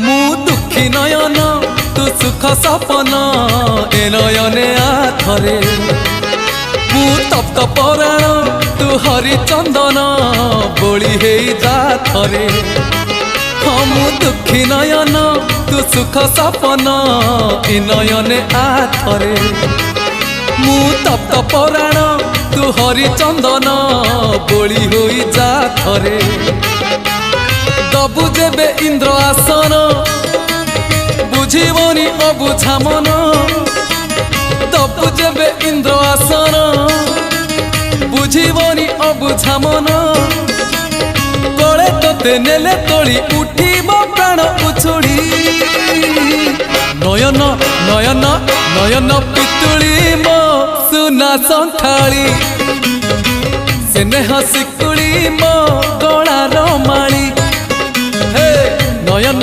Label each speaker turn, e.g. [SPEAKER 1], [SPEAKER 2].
[SPEAKER 1] मु दुखी नयन तू सुख सपन ए नयने आथरे मु तप्त पराण तू हरिचंदन बोली हे जाथरे। हाँ मु दुखी नयन तू सुख सपन ए नयने आथरे मु तप्त पराण तू हरिचंदन बोली हो जाथरे। दबु जेबे इंद्र आसन बुझीबनी अबुझा मन दबु जेबे इंद्र आसन बुझीबनी अबुझा मन गले तोते नेले तोड़ी उठीब प्राण उछुड़ी नयन नयन नयन पितुड़ी मो सुना संथाली स्नेह सिकुड़ी मो गलार माली नयन